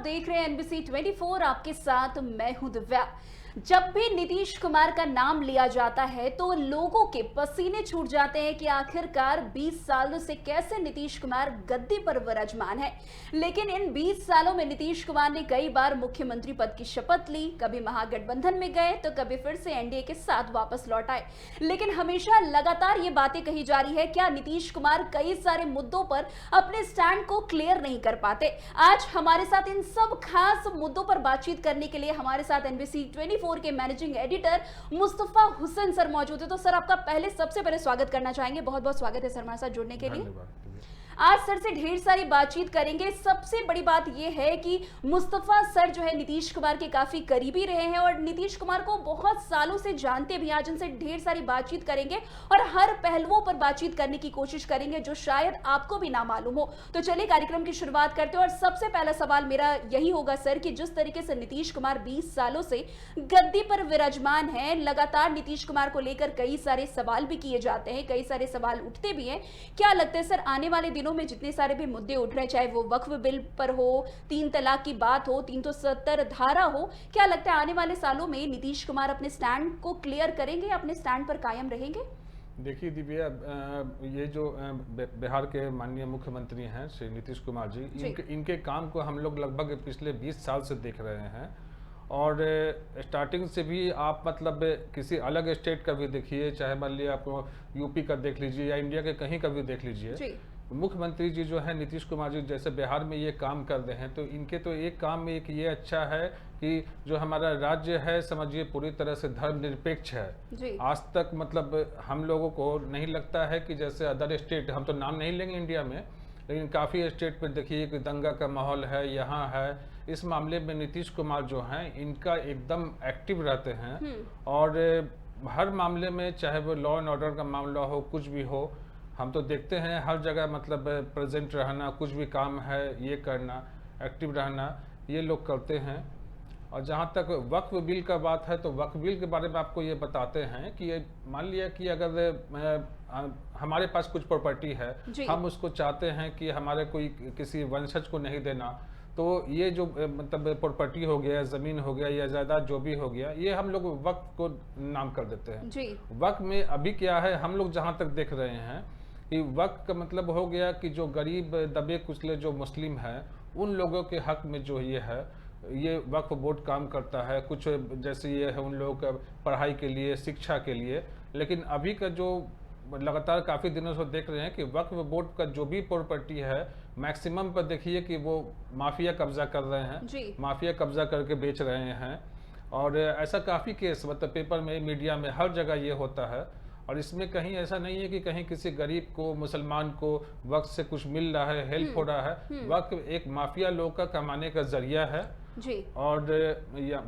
देख रहे हैं एनबीसी 24। आपके साथ मैं हूं दिव्या। जब भी नीतीश कुमार का नाम लिया जाता है तो लोगों के पसीने छूट जाते हैं कि आखिरकार 20 सालों से कैसे नीतीश कुमार गद्दी पर विराजमान है। लेकिन इन 20 सालों में नीतीश कुमार ने कई बार मुख्यमंत्री पद की शपथ ली, कभी महागठबंधन में गए तो कभी फिर से एनडीए के साथ वापस लौट आए। लेकिन हमेशा लगातार ये बातें कही जा रही है, क्या नीतीश कुमार कई सारे मुद्दों पर अपने स्टैंड को क्लियर नहीं कर पाते। आज हमारे साथ इन सब खास मुद्दों पर बातचीत करने के लिए हमारे साथ एनबीसी 24 के managing editor Mustafa Hussain sir मौजूद है। तो सर, आपका सबसे पहले स्वागत करना चाहेंगे। बहुत बहुत स्वागत है सर हमारे साथ जुड़ने के लिए। आज सर से ढेर सारी बातचीत करेंगे। सबसे बड़ी बात यह है कि मुस्तफा सर जो है नीतीश कुमार के काफी करीबी रहे हैं और नीतीश कुमार को बहुत सालों से जानते भी। आज इनसे ढेर सारी बातचीत करेंगे और हर पहलुओं पर बातचीत करने की कोशिश करेंगे जो शायद आपको भी ना मालूम हो। तो चलिए कार्यक्रम की शुरुआत करते हैं और सबसे पहला सवाल मेरा यही होगा सर कि जिस तरीके से नीतीश कुमार 20 सालों से गद्दी पर विराजमान है, लगातार नीतीश कुमार को लेकर कई सारे सवाल भी किए जाते हैं, कई सारे सवाल उठते भी हैं। क्या लगता है सर, आने वाले दिनों में जितने सारे भी मुद्दे उठ रहे हैं, चाहे वो वक्फ बिल पर हो, 3 तलाक की बात हो, 370 धारा हो, क्या लगता है आने वाले सालों में नीतीश कुमार अपने स्टैंड को क्लियर करेंगे, अपने स्टैंड पर कायम रहेंगे? देखिए दिव्या, ये जो बिहार के माननीय मुख्यमंत्री हैं श्री नीतीश कुमार जी, इनके काम को हम लोग लगभग पिछले 20 साल से देख रहे हैं। और स्टार्टिंग से भी आप मतलब किसी अलग स्टेट का भी देखिए, चाहे मान लिया आपको यूपी का देख लीजिए या इंडिया के कहीं का भी देख लीजिए, मुख्यमंत्री जी जो है नीतीश कुमार जी जैसे बिहार में ये काम कर रहे हैं, तो इनके तो एक काम में एक ये अच्छा है कि जो हमारा राज्य है समझिए पूरी तरह से धर्मनिरपेक्ष है। आज तक मतलब हम लोगों को नहीं लगता है कि जैसे अदर स्टेट, हम तो नाम नहीं लेंगे इंडिया में, लेकिन काफ़ी स्टेट पर देखिए कि दंगा का माहौल है, यहाँ है। इस मामले में नीतीश कुमार जो हैं इनका एकदम एक्टिव रहते हैं और हर मामले में, चाहे वो लॉ एंड ऑर्डर का मामला हो, कुछ भी हो, हम तो देखते हैं हर जगह मतलब प्रेजेंट रहना, कुछ भी काम है ये करना, एक्टिव रहना, ये लोग करते हैं। और जहाँ तक वक्फ बिल का बात है तो वक्फ बिल के बारे में आपको ये बताते हैं कि मान लिया कि अगर हमारे पास कुछ प्रॉपर्टी है, हम उसको चाहते हैं कि हमारे कोई किसी वंशज को नहीं देना, तो ये जो मतलब प्रॉपर्टी हो गया, ज़मीन हो गया या जायदाद जो भी हो गया, ये हम लोग वक्फ को नाम कर देते हैं। वक्फ में अभी क्या है, हम लोग जहाँ तक देख रहे हैं कि वक्फ का मतलब हो गया कि जो गरीब दबे कुचले जो मुस्लिम हैं उन लोगों के हक में जो ये है, ये वक्फ बोर्ड काम करता है। कुछ जैसे ये है उन लोगों का पढ़ाई के लिए, शिक्षा के लिए। लेकिन अभी का जो लगातार काफ़ी दिनों से देख रहे हैं कि वक्फ बोर्ड का जो भी प्रॉपर्टी है, मैक्सिमम पर देखिए कि वो माफिया कब्जा कर रहे हैं, माफिया कब्जा करके बेच रहे हैं। और ऐसा काफ़ी केस मतलब पेपर में, मीडिया में, हर जगह ये होता है। और इसमें कहीं ऐसा नहीं है कि कहीं किसी गरीब को, मुसलमान को वक्त से कुछ मिल रहा है, हेल्प हो रहा है। वक्त एक माफिया लोग का कमाने का जरिया है। और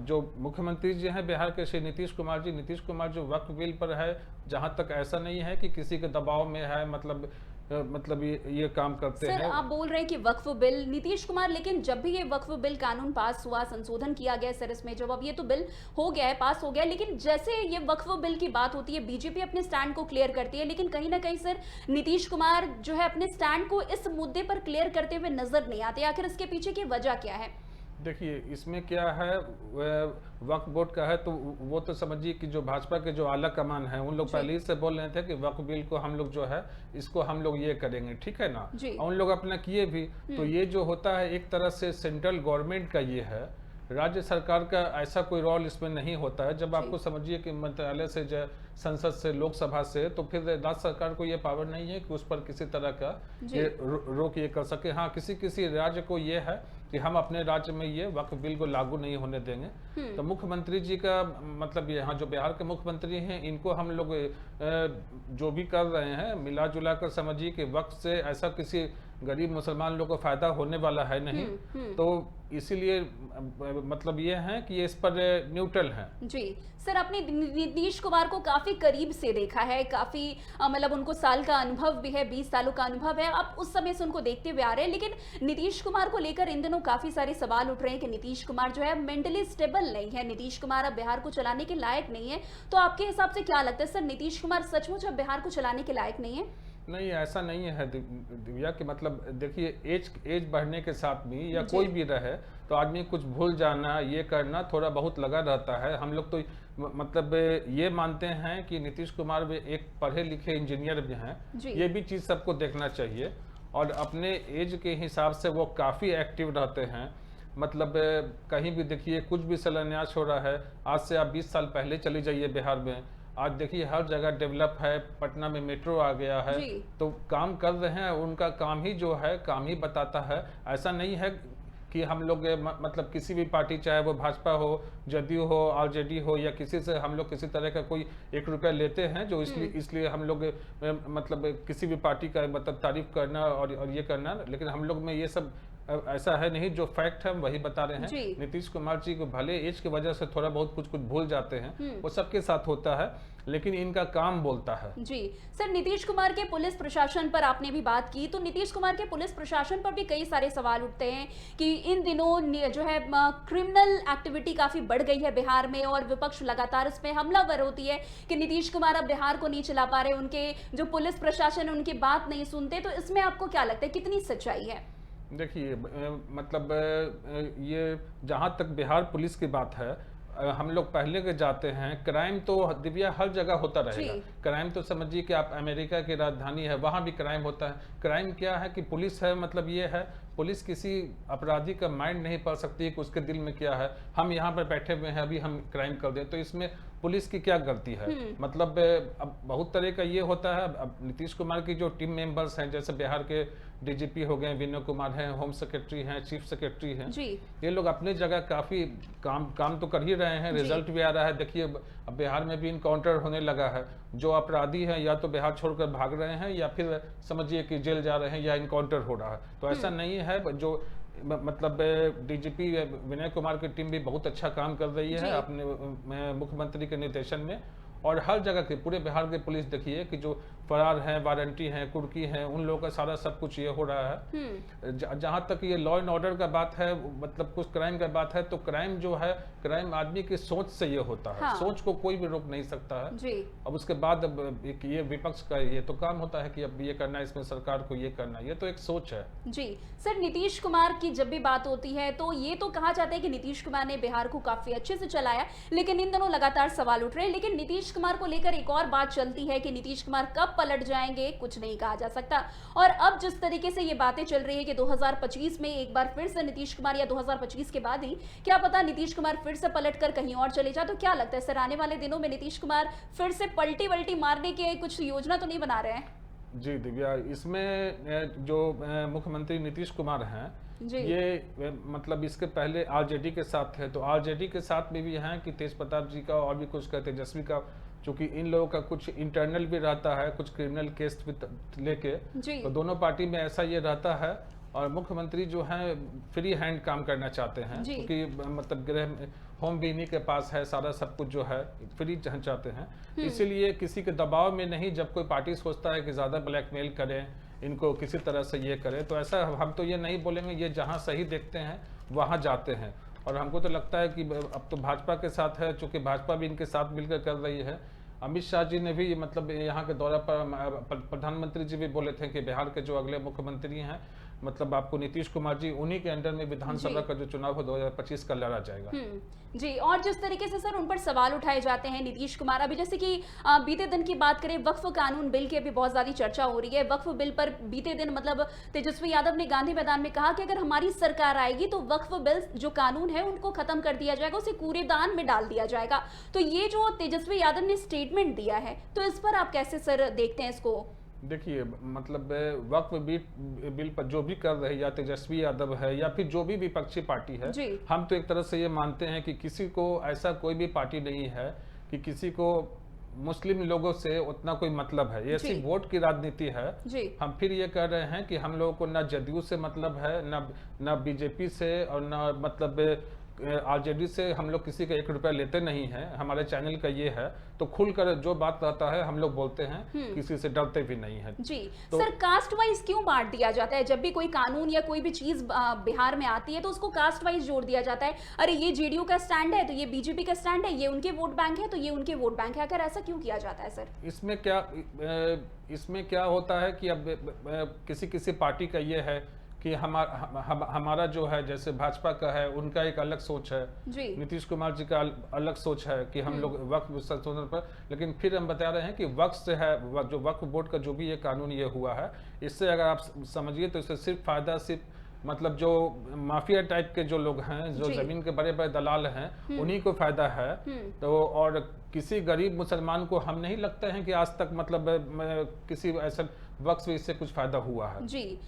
जो मुख्यमंत्री जी हैं बिहार के श्री नीतीश कुमार जो वक्फ बिल पर है, जहां तक ऐसा नहीं है कि किसी के दबाव में है, मतलब ये काम करते हैं। सर, आप बोल रहे हैं कि वक्फ बिल नीतीश कुमार, लेकिन जब भी ये वक्फ बिल कानून पास हुआ, संशोधन किया गया सर इसमें, जब अब ये तो बिल हो गया है, पास हो गया है, लेकिन जैसे ये वक्फ बिल की बात होती है, बीजेपी अपने स्टैंड को क्लियर करती है, लेकिन कहीं ना कहीं सर नीतीश कुमार जो है अपने स्टैंड को इस मुद्दे पर क्लियर करते हुए नजर नहीं आते। आखिर इसके पीछे की वजह क्या है? देखिए, इसमें क्या है, वक्फ बोर्ड का है तो वो तो समझिए कि जो भाजपा के जो आला कमान है उन लोग पहले ही से बोल रहे थे कि वक्फ बिल को हम लोग जो है इसको हम लोग ये करेंगे, ठीक है ना। और उन लोग अपना किए भी। तो ये जो होता है एक तरह से सेंट्रल गवर्नमेंट का ये है, राज्य सरकार का ऐसा कोई रोल इसमें नहीं होता है। जब आपको समझिए कि मंत्रालय से, संसद से, लोकसभा से, तो फिर राज्य सरकार को ये पावर नहीं है कि उस पर किसी तरह का ये रोक ये कर सके। हाँ, किसी राज्य को ये है कि हम अपने राज्य में ये वक्फ बिल को लागू नहीं होने देंगे। तो मुख्यमंत्री जी का मतलब यहाँ जो बिहार के मुख्यमंत्री हैं, इनको हम लोग जो भी कर रहे हैं मिला जुला कर समझिए कि वक्फ से ऐसा किसी गरीब मुसलमान लोग को फायदा होने वाला है नहीं। तो इसीलिए मतलब ये है कि ये इस पर न्यूट्रल है। जी सर, आपने नीतीश कुमार को काफी करीब से देखा है, काफी मतलब उनको साल का अनुभव भी है, 20 सालों का अनुभव है, आप उस समय से उनको देखते हुए आ रहे हैं। लेकिन नीतीश कुमार को लेकर इन दिनों काफी सारे सवाल उठ रहे हैं कि नीतीश कुमार जो है मेंटली स्टेबल नहीं है, नीतीश कुमार अब बिहार को चलाने के लायक नहीं है। तो आपके हिसाब से क्या लगता है सर, नीतीश कुमार सचमुच अब बिहार को चलाने के लायक नहीं है? नहीं, ऐसा नहीं है दिव्या कि मतलब देखिए एज बढ़ने के साथ भी या जी। कोई भी रहे तो आदमी कुछ भूल जाना, ये करना थोड़ा बहुत लगा रहता है। हम लोग तो मतलब ये मानते हैं कि नीतीश कुमार भी एक पढ़े लिखे इंजीनियर भी हैं, जी। ये भी चीज़ सबको देखना चाहिए। और अपने एज के हिसाब से वो काफ़ी एक्टिव रहते हैं। मतलब कहीं भी देखिए कुछ भी शिलान्यास हो रहा है, आज से आप 20 साल पहले चले जाइए बिहार में, आज देखिए हर जगह डेवलप है, पटना में मेट्रो आ गया है, जी। तो काम कर रहे हैं। उनका काम ही जो है काम ही बताता है। ऐसा नहीं है कि हम लोग मतलब किसी भी पार्टी, चाहे वो भाजपा हो, जदयू हो, आरजेडी हो, या किसी से हम लोग किसी तरह का कोई 1 रुपया लेते हैं जो इसलिए हम लोग मतलब किसी भी पार्टी का मतलब तारीफ करना और ये करना, लेकिन हम लोग में ये सब ऐसा है नहीं। जो फैक्ट है हम वही बता रहे हैं। नीतीश कुमार जी को भले एज की वजह से थोड़ा बहुत कुछ भूल जाते हैं, वो सबके साथ होता है, लेकिन इनका काम बोलता है। जी सर, नीतीश कुमार के पुलिस प्रशासन पर आपने भी बात की, तो नीतीश कुमार के पुलिस प्रशासन पर भी कई सारे सवाल उठते हैं कि इन दिनों जो है क्रिमिनल एक्टिविटी काफी बढ़ गई है बिहार में, और विपक्ष लगातार इस पे हमलावर होती है कि नीतीश कुमार अब बिहार को नहीं चला पा रहे, उनके जो पुलिस प्रशासन है उनकी बात नहीं सुनते। तो इसमें आपको क्या लगता है, कितनी सच्चाई है? देखिए मतलब ये जहाँ तक बिहार पुलिस की बात है, हम लोग पहले के जाते हैं, क्राइम तो दिव्या हर जगह होता रहेगा। क्राइम तो समझिए कि आप अमेरिका की राजधानी है, वहाँ भी क्राइम होता है। क्राइम क्या है कि पुलिस है, मतलब ये है, पुलिस किसी अपराधी का माइंड नहीं पढ़ सकती है कि उसके दिल में क्या है। हम यहाँ पर बैठे हुए हैं, अभी हम क्राइम कर दें, तो इसमें पुलिस की क्या गलती है? मतलब अब बहुत तरह का ये होता है। अब नीतीश कुमार की जो टीम मेंबर्स हैं, जैसे बिहार के डीजीपी हो गए, विनय कुमार हैं, होम सेक्रेटरी हैं, चीफ सेक्रेटरी हैं, ये लोग अपनी जगह काफी काम तो कर ही रहे हैं, रिजल्ट भी आ रहा है। देखिए अब बिहार में भी इनकाउंटर होने लगा है। जो अपराधी हैं या तो बिहार छोड़कर भाग रहे हैं, या फिर समझिए कि जेल जा रहे हैं, या इनकाउंटर हो रहा है। तो ऐसा नहीं है। जो मतलब डीजीपी विनय कुमार की टीम भी बहुत अच्छा काम कर रही है अपने मुख्यमंत्री के निर्देशन में। और हर जगह के पूरे बिहार के पुलिस देखिए कि जो फरार हैं, वारंटी हैं, कुर्की हैं, उन लोगों का सारा सब कुछ ये हो रहा है। जहाँ तक ये लॉ एंड ऑर्डर का बात है, मतलब कुछ क्राइम का बात है, तो क्राइम जो है, क्राइम आदमी की सोच से ये होता है। सोच को कोई भी रोक नहीं सकता है जी। अब उसके बाद अब ये विपक्ष का ये तो काम होता है कि अब ये करना है, इसमें सरकार को ये करना है, ये तो एक सोच है जी। सर, नीतीश कुमार की जब भी बात होती है तो ये तो कहा जाता है कि नीतीश कुमार ने बिहार को काफी अच्छे से चलाया, लेकिन इन दिनों लगातार सवाल उठ रहे हैं। लेकिन नीतीश कुमार को लेकर एक और बात चलती है कि नीतीश कुमार कब पलट जाएंगे कुछ नहीं कहा जा सकता। और अब जिस तरीके से ये बातें चल रही है कि 2025 में एक बार फिर से नीतीश कुमार, या 2025 के बाद ही क्या पता नीतीश कुमार फिर से पलटकर कहीं और चले जाए, तो क्या लगता है सर, आने वाले दिनों में नीतीश कुमार फिर से पलटी वल्टी मारने की कुछ योजना तो नहीं बना रहे हैं? जी दिव्या, इसमें जो मुख्यमंत्री नीतीश कुमार हैं, ये मतलब इसके पहले आरजेडी के साथ थे, तो आरजेडी के साथ में भी हैं कि तेज प्रताप जी का और भी कुछ का, तेजस्वी का, चूंकि इन लोगों का कुछ इंटरनल भी रहता है, कुछ क्रिमिनल केस भी लेके, तो दोनों पार्टी में ऐसा ये रहता है। और मुख्यमंत्री जो है फ्री हैंड काम करना चाहते हैं, क्योंकि मतलब गृह होम भी इन्हीं के पास है, सारा सब कुछ जो है फ्री चाहते हैं। इसीलिए किसी के दबाव में नहीं, जब कोई पार्टी सोचता है कि ज़्यादा ब्लैकमेल करें, इनको किसी तरह से ये करें, तो ऐसा हम तो ये नहीं बोलेंगे। ये जहाँ सही देखते हैं वहाँ जाते हैं। और हमको तो लगता है कि अब तो भाजपा के साथ है, चूँकि भाजपा भी इनके साथ मिलकर कर रही है। अमित शाह जी ने भी मतलब यहाँ के दौरे पर प्रधानमंत्री जी भी बोले थे कि बिहार के जो अगले मुख्यमंत्री हैं, मतलब आपको नीतीश कुमार जी, उन्हीं के अंडर में विधानसभा का जो चुनाव हो 2025 का लड़ा जाएगा जी। और जिस तरीके से सर उन पर सवाल उठाए जाते हैं नीतीश कुमार, अभी जैसे कि बीते दिन की बात करें, वक्फ कानून बिल की अभी बहुत ज्यादा चर्चा हो रही है। वक्फ बिल पर बीते दिन मतलब तेजस्वी यादव ने गांधी मैदान में कहा कि अगर हमारी सरकार आएगी तो वक्फ बिल जो कानून है उनको खत्म कर दिया जाएगा, उसे कूड़ेदान में डाल दिया जाएगा। तो ये जो तेजस्वी यादव ने स्टेटमेंट दिया है, तो इस पर आप कैसे सर देखते हैं इसको? देखिए मतलब वक्फ बिल पर जो भी कर रहे, या तेजस्वी यादव है या फिर जो भी विपक्षी पार्टी है, हम तो एक तरह से ये मानते हैं कि किसी को ऐसा कोई भी पार्टी नहीं है कि किसी को मुस्लिम लोगों से उतना कोई मतलब है। ये सिर्फ वोट की राजनीति है। हम फिर ये कह रहे हैं कि हम लोगों को ना जदयू से मतलब है, ना बीजेपी से, और ना मतलब आरजेडी से हम लोग किसी का 1 रुपया लेते नहीं हैं, हमारे चैनल का ये है, तो खुलकर जो बात रहता है हम लोग बोलते हैं, किसी से डरते भी नहीं है। जी तो सर, कास्ट वाइज क्यों बांट दिया जाता है? जब भी कोई कानून या कोई भी चीज बिहार में आती है तो उसको कास्ट वाइज जोड़ दिया जाता है। अरे ये जेडीयू का स्टैंड है तो ये बीजेपी का स्टैंड है, ये उनके वोट बैंक है तो ये उनके वोट बैंक है। अगर ऐसा क्यों किया जाता है सर? इसमें क्या होता है कि अब किसी किसी पार्टी का ये है कि हमारा जो है, जैसे भाजपा का है, उनका एक अलग सोच है जी। नीतीश कुमार जी का अलग सोच है कि हम लोग वक्फ संशोधन पर, लेकिन फिर हम बता रहे हैं कि वक्फ से है, जो वक्फ बोर्ड का जो भी ये कानून ये हुआ है, इससे अगर आप समझिए तो इससे सिर्फ फायदा सिर्फ मतलब जो माफिया टाइप के जो लोग हैं, जो जमीन के बड़े बड़े दलाल हैं, उन्हीं को फायदा है। तो और किसी गरीब मुसलमान को हम नहीं लगता है कि आज तक मतलब किसी ऐसा वक्त से इससे कुछ फायदा हुआ है जी।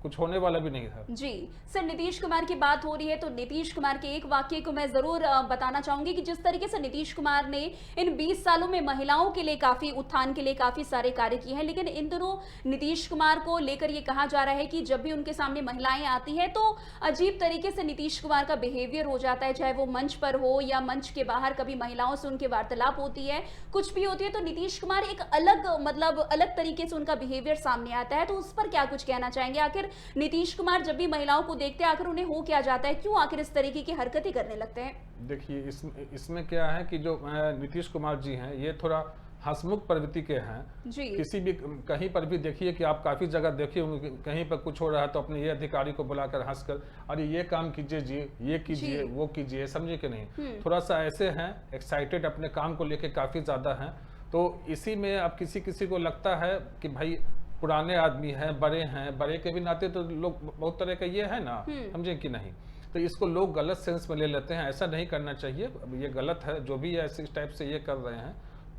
कुछ होने वाला भी नहीं था जी सर, नीतीश कुमार की बात हो रही है तो नीतीश कुमार के एक वाक्य को मैं जरूर बताना चाहूंगी कि जिस तरीके से नीतीश कुमार ने इन 20 सालों में महिलाओं के लिए काफी उत्थान के लिए काफी सारे कार्य किए हैं, लेकिन इन दिनों नीतीश कुमार को लेकर ये कहा जा रहा है कि जब भी उनके सामने महिलाएं आती हैं तो अजीब तरीके से नीतीश कुमार का बिहेवियर हो जाता है, चाहे वो मंच पर हो या मंच के बाहर कभी महिलाओं से उनकी वार्तालाप होती है, कुछ भी होती है तो नीतीश कुमार एक अलग तरीके से उनका बिहेवियर सामने आता है। तो उस पर क्या कुछ कहना चाहेंगे? आखिर नीतीश कुमार जब भी महिलाओं को देखते हैं आखिर उन्हें हो क्या जाता है, क्यों आखिर इस तरीके की हरकतें करने लगते हैं? देखिए इसमें क्या है कि जो नीतीश कुमार जी हैं ये थोड़ा हंसमुख प्रवृत्ति के हैं जी। किसी भी कहीं पर भी देखिए कि आप काफी जगह देखिए होंगे, कहीं पर कुछ हो रहा है तो अपने ये अधिकारी को बुलाकर हंसकर अरे ये काम कीजिए जी, ये कीजिए, वो कीजिए, समझे कि नहीं। थोड़ा सा ऐसे हैं, एक्साइटेड अपने काम को लेके काफी ज्यादा हैं। तो इसी में अब किसी किसी को लगता है कि भाई पुराने आदमी हैं, बड़े के भी नाते तो लोग बहुत तरह का ये है ना, समझे कि नहीं। तो इसको लोग गलत सेंस में ले लेते हैं, ऐसा नहीं करना चाहिए, ये गलत है। जो भी ऐसे टाइप से ये कर रहे हैं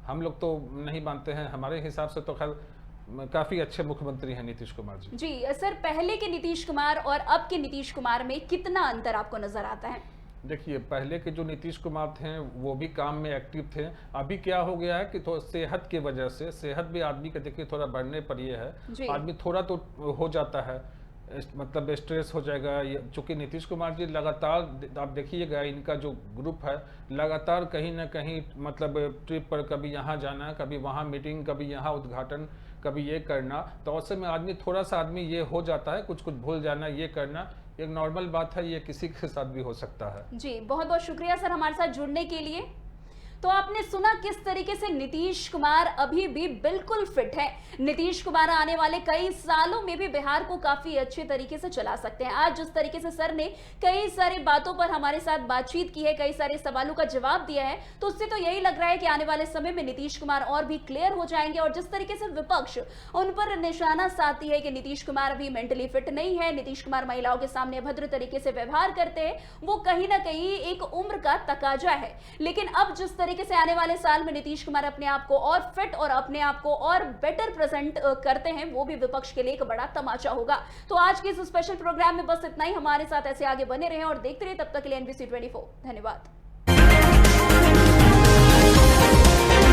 हम लोग तो नहीं मानते हैं। हमारे हिसाब से तो खैर काफी अच्छे मुख्यमंत्री हैं नीतीश कुमार जी। जी सर, पहले के नीतीश कुमार और अब के नीतीश कुमार में कितना अंतर आपको नजर आता है? देखिए पहले के जो नीतीश कुमार थे वो भी काम में एक्टिव थे। अभी क्या हो गया है कि थोड़ा सेहत की वजह से, सेहत भी आदमी का देखिए थोड़ा बढ़ने पर ये है, आदमी थोड़ा तो हो जाता है, मतलब स्ट्रेस हो जाएगा। चूंकि नीतीश कुमार जी लगातार आप देखिएगा इनका जो ग्रुप है लगातार कहीं ना कहीं मतलब ट्रिप पर, कभी यहाँ जाना, कभी वहाँ मीटिंग, कभी यहाँ उद्घाटन, कभी ये करना। तो ऐसे में आदमी थोड़ा सा आदमी ये हो जाता है, कुछ भूल जाना, ये करना एक नॉर्मल बात है, ये किसी के साथ भी हो सकता है। जी बहुत बहुत शुक्रिया सर हमारे साथ जुड़ने के लिए। तो आपने सुना किस तरीके से नीतीश कुमार अभी भी बिल्कुल फिट है। नीतीश कुमार आने वाले कई सालों में भी बिहार को काफी अच्छे तरीके से चला सकते हैं। आज जिस तरीके से सर ने कई सारी बातों पर हमारे साथ बातचीत की है, कई सारे सवालों का जवाब दिया है, तो उससे तो यही लग रहा है कि आने वाले समय में नीतीश कुमार और भी क्लियर हो जाएंगे। और जिस तरीके से विपक्ष उन पर निशाना साधती है कि नीतीश कुमार अभी मेंटली फिट नहीं है, नीतीश कुमार महिलाओं के सामने अभद्र तरीके से व्यवहार करते हैं, वो कहीं ना कहीं एक उम्र का तकाजा है। लेकिन अब जिस तरीके से आने वाले साल में नीतीश कुमार अपने आप को और फिट और अपने आप को और बेटर प्रेजेंट करते हैं, वो भी विपक्ष के लिए एक बड़ा तमाचा होगा। तो आज के इस स्पेशल प्रोग्राम में बस इतना ही। हमारे साथ ऐसे आगे बने रहें और देखते रहिए। तब तक के लिए NBC 24 धन्यवाद।